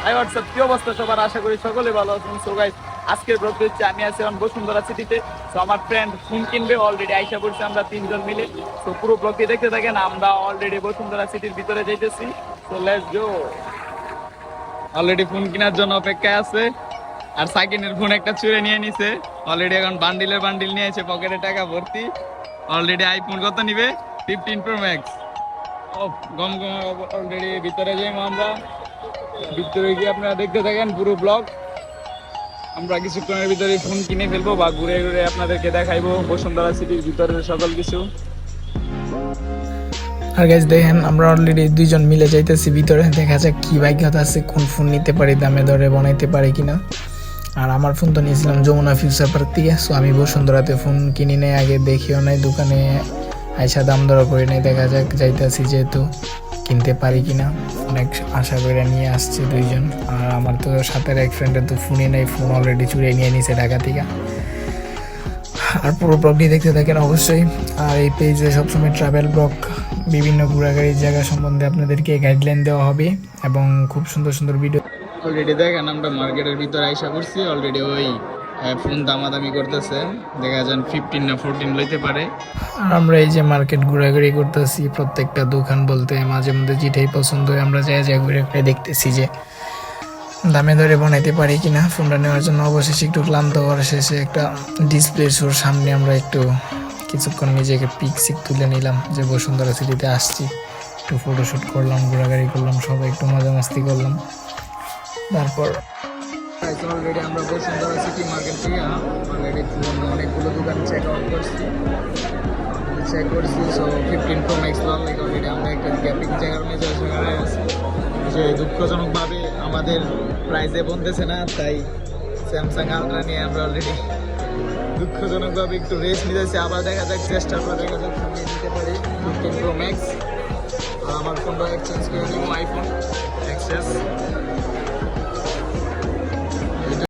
High WhatsApp, কি অবস্থা সবার? আশা করি সকলে ভালো আছেন। সো গাইস, আজকের ব্লগটি হচ্ছে আমি আছি এখন বসুন্ধরা সিটিতে। তো আমার ফ্রেন্ড ফোন কিনবে, অলরেডি আইসা পড়ছে, আমরা তিনজন মিলে। তো পুরো ব্লগটি দেখতে থাকেন। আমরা অলরেডি বসুন্ধরা সিটির ভিতরে যাইতেছি। So let's go. Already phone কেনার জন্য অপেক্ষায় আছে, আর সাকিনের ফোন একটা চুরে নিয়ে নিছে। অলরেডি এখন বান্ডিল নিয়েছে, পকেটে টাকা ভর্তি। অলরেডি আইফোন কত নিবে? 15 প্রো ম্যাক্স। ও গম গম। অলরেডি ভিতরে যাই আমরা, ভিতরে গিয়ে আপনারা দেখতে থাকেন পুরো ব্লগ। আমরা কিছুক্ষণের ভিতরে ফোন কিনে ফেলবো বা ঘুরে ঘুরে আপনাদেরকে দেখাইবো বসুন্ধরা সিটির ভিতরের সকল কিছু। আর গাইজ দেখেন, আমরা অলরেডি দুইজন মিলে যাইতেছি ভিতরে। দেখা যাক কি ভাগ্যতা আছে, কোন ফোন নিতে পারি, দামে দরে বানাইতে পারি কিনা। আর আমার ফোন তো নিয়েছিলাম যমুনা ফিউচার পার্ক থেকে। সো আমি বসুন্ধরাতে ফোন কিনি নাই, আগে দেখিও নাই, দোকানে আইসা দাম দর করে নেই। দেখা যাক, যাইতেছি যেহেতু কিনতে পারি কিনা। অনেক আশা করে নিয়ে আসছি দুইজন। আর আমার তো সাথে এক ফ্রেন্ডের তো ফোনই নেই, ফোন অলরেডি চুরিয়ে নিয়ে নিছে ঢাকা থেকে। আর পুরো ব্লগটি দেখতে থাকেন অবশ্যই। আর এই পেজে সবসময় ট্রাভেল ব্লগ, বিভিন্ন ঘোরাঘুরির জায়গা সম্বন্ধে আপনাদেরকে গাইডলাইন দেওয়া হবে এবং খুব সুন্দর সুন্দর ভিডিও। অলরেডি দেখেন আমরা মার্কেটের ভিতরে আইসা করছি। অলরেডি ওই ফোন দামাদামি করতেছে, দেখা যান 15 না 14 লইতে পারে। আর আমরা এই যে মার্কেট ঘোরাঘুরি করতেছি, প্রত্যেকটা দোকান বলতে মাঝে মধ্যে যেটাই পছন্দ হয় আমরা যাই ঘুরে ঘুরে দেখতেছি যে দামে দরে বানাইতে পারি কিনা ফোনটা নেওয়ার জন্য। অবশেষে একটু ক্লান্ত হওয়ার শেষে একটা ডিসপ্লে শোর সামনে আমরা একটু কিছুক্ষণ নিজেকে পিক তুলে নিলাম যে বসুন্ধরা সিটিতে আসছি। একটু ফটোশ্যুট করলাম, ঘোরাঘুরি করলাম, সবাই একটু মজা মাস্তি করলাম। তারপর অলরেডি আমরা বসুন্ধরা সিটি মার্কেট থেকে অলরেডি অনেকগুলো দোকান চেক করছি। সো 15 প্রো ম্যাক্স লল লাগে। অলরেডি আমরা একটা গ্যাপিং জায়গার নিয়ে সেখানে আছি, যে দুঃখজনকভাবে আমাদের প্রাইসে বলতেছে না, তাই স্যামসাং আলট্রা নিয়ে আমরা অলরেডি দুঃখজনকভাবে একটু রেস্ট নিতেছি। আবার দেখা যাক, চেষ্টা করে দেখা যাক সামনে নিতে পারি 15 প্রো ম্যাক্স। আর আমার ফোনটা এক্সচেঞ্জ করে নেবো, আইফোন এক্সএস।